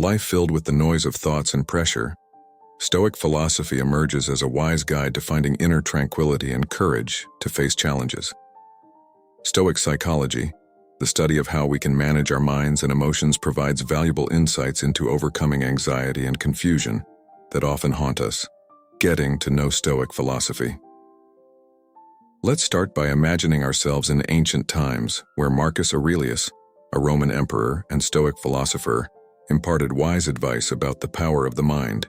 life filled with the noise of thoughts and pressure, Stoic philosophy emerges as a wise guide to finding inner tranquility and courage to face challenges. Stoic psychology, the study of how we can manage our minds and emotions, provides valuable insights into overcoming anxiety and confusion that often haunt us. Getting to know Stoic philosophy. Let's start by imagining ourselves in ancient times where Marcus Aurelius, a Roman emperor and Stoic philosopher, imparted wise advice about the power of the mind.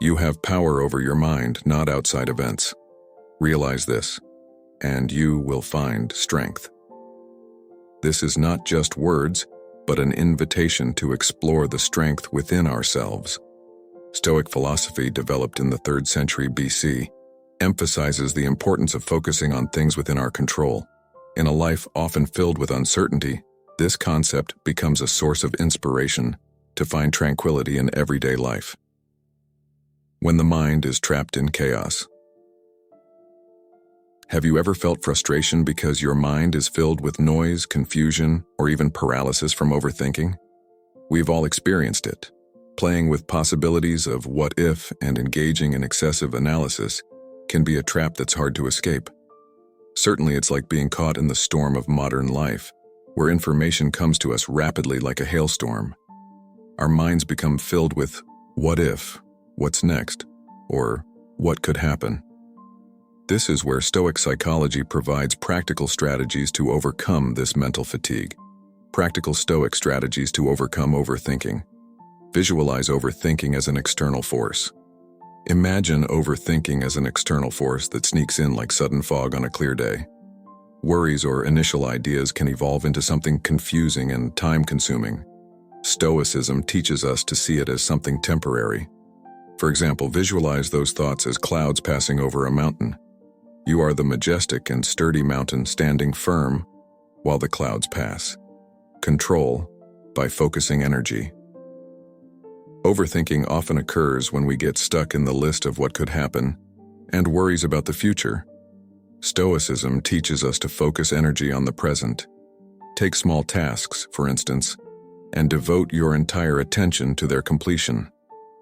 You have power over your mind, not outside events. Realize this, and you will find strength. This is not just words, but an invitation to explore the strength within ourselves. Stoic philosophy, developed in the 3rd century BC, emphasizes the importance of focusing on things within our control. In a life often filled with uncertainty, this concept becomes a source of inspiration to find tranquility in everyday life. When the mind is trapped in chaos. Have you ever felt frustration because your mind is filled with noise, confusion, or even paralysis from overthinking? We've all experienced it. Playing with possibilities of what if and engaging in excessive analysis can be a trap that's hard to escape. Certainly, it's like being caught in the storm of modern life, where information comes to us rapidly like a hailstorm. Our minds become filled with what if, what's next, or what could happen. This is where Stoic psychology provides practical strategies to overcome this mental fatigue. Practical Stoic strategies to overcome overthinking. Visualize overthinking as an external force. Imagine overthinking as an external force that sneaks in like sudden fog on a clear day. Worries or initial ideas can evolve into something confusing and time-consuming. Stoicism teaches us to see it as something temporary. For example, visualize those thoughts as clouds passing over a mountain. You are the majestic and sturdy mountain standing firm while the clouds pass. Control by focusing energy. Overthinking often occurs when we get stuck in the list of what could happen and worries about the future. Stoicism teaches us to focus energy on the present. Take small tasks, for instance, and devote your entire attention to their completion.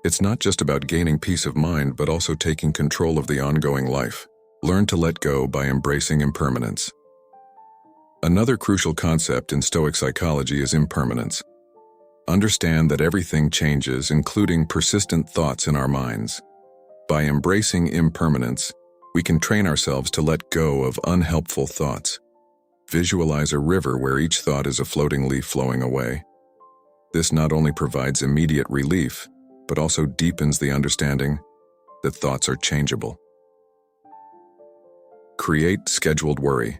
It's not just about gaining peace of mind, but also taking control of the ongoing life. Learn to let go by embracing impermanence. Another crucial concept in Stoic psychology is impermanence. Understand that everything changes, including persistent thoughts in our minds. By embracing impermanence, we can train ourselves to let go of unhelpful thoughts. Visualize a river where each thought is a floating leaf flowing away. This not only provides immediate relief, but also deepens the understanding that thoughts are changeable. Create scheduled worry.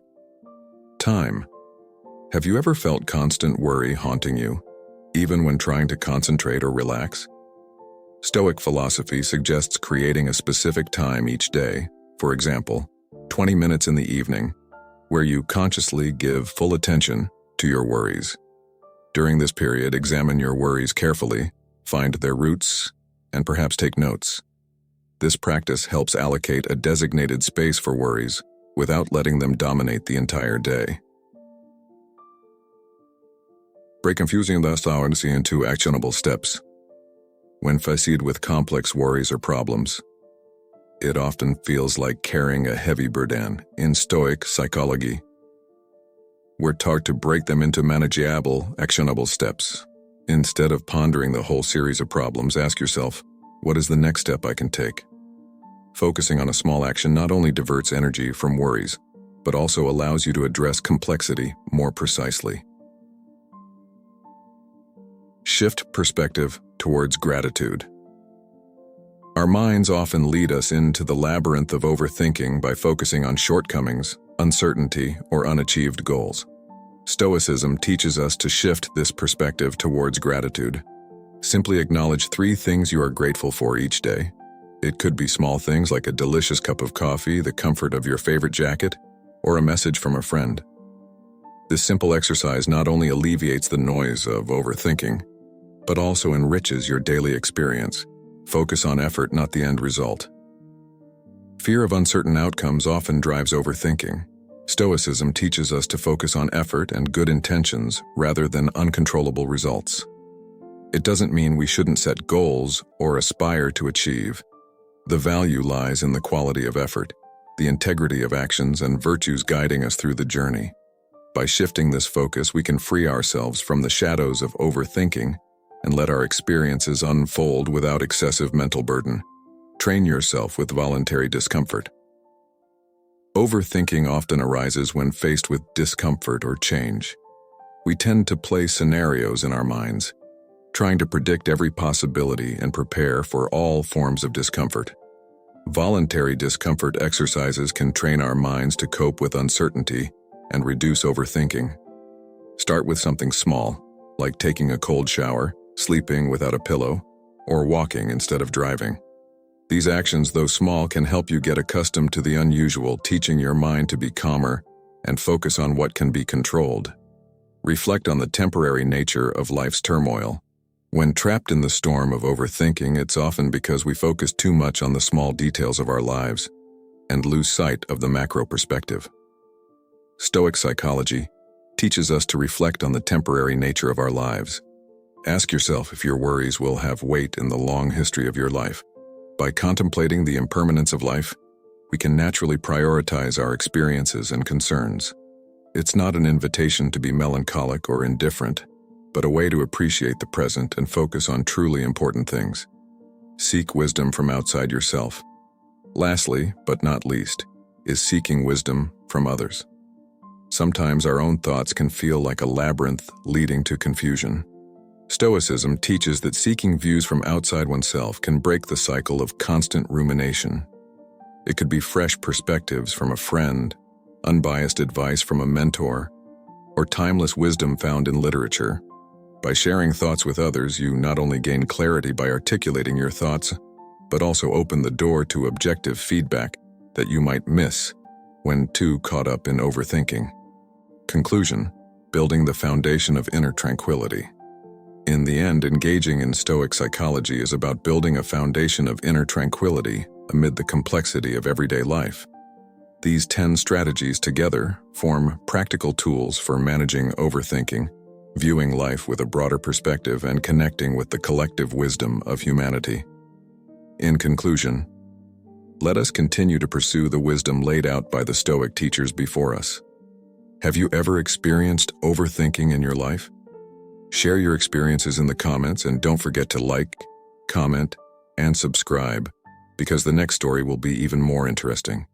Time. Have you ever felt constant worry haunting you, even when trying to concentrate or relax? Stoic philosophy suggests creating a specific time each day, for example, 20 minutes in the evening, where you consciously give full attention to your worries. During this period, examine your worries carefully, find their roots, and perhaps take notes. This practice helps allocate a designated space for worries without letting them dominate the entire day. Break confusing thoughts into actionable steps. When faced with complex worries or problems, it often feels like carrying a heavy burden. In Stoic psychology, we're taught to break them into manageable, actionable steps. Instead of pondering the whole series of problems, ask yourself, what is the next step I can take? Focusing on a small action not only diverts energy from worries, but also allows you to address complexity more precisely. Shift perspective towards gratitude. Our minds often lead us into the labyrinth of overthinking by focusing on shortcomings, uncertainty, or unachieved goals. Stoicism teaches us to shift this perspective towards gratitude. Simply acknowledge 3 things you are grateful for each day. It could be small things like a delicious cup of coffee, the comfort of your favorite jacket, or a message from a friend. This simple exercise not only alleviates the noise of overthinking, but also enriches your daily experience. Focus on effort, not the end result. Fear of uncertain outcomes often drives overthinking. Stoicism teaches us to focus on effort and good intentions rather than uncontrollable results. It doesn't mean we shouldn't set goals or aspire to achieve. The value lies in the quality of effort, the integrity of actions, and virtues guiding us through the journey. By shifting this focus, we can free ourselves from the shadows of overthinking and let our experiences unfold without excessive mental burden. Train yourself with voluntary discomfort. Overthinking often arises when faced with discomfort or change. We tend to play scenarios in our minds, trying to predict every possibility and prepare for all forms of discomfort. Voluntary discomfort exercises can train our minds to cope with uncertainty and reduce overthinking. Start with something small, like taking a cold shower, sleeping without a pillow, or walking instead of driving. These actions, though small, can help you get accustomed to the unusual, teaching your mind to be calmer and focus on what can be controlled. Reflect on the temporary nature of life's turmoil. When trapped in the storm of overthinking, it's often because we focus too much on the small details of our lives and lose sight of the macro perspective. Stoic psychology teaches us to reflect on the temporary nature of our lives. Ask yourself if your worries will have weight in the long history of your life. By contemplating the impermanence of life, we can naturally prioritize our experiences and concerns. It's not an invitation to be melancholic or indifferent, but a way to appreciate the present and focus on truly important things. Seek wisdom from outside yourself. Lastly, but not least, is seeking wisdom from others. Sometimes our own thoughts can feel like a labyrinth leading to confusion. Stoicism teaches that seeking views from outside oneself can break the cycle of constant rumination. It could be fresh perspectives from a friend, unbiased advice from a mentor, or timeless wisdom found in literature. By sharing thoughts with others, you not only gain clarity by articulating your thoughts, but also open the door to objective feedback that you might miss when too caught up in overthinking. Conclusion: building the foundation of inner tranquility. In the end, engaging in Stoic psychology is about building a foundation of inner tranquility amid the complexity of everyday life. These 10 strategies together form practical tools for managing overthinking, viewing life with a broader perspective, and connecting with the collective wisdom of humanity. In conclusion, let us continue to pursue the wisdom laid out by the Stoic teachers before us. Have you ever experienced overthinking in your life? Share your experiences in the comments, and don't forget to like, comment, and subscribe, because the next story will be even more interesting.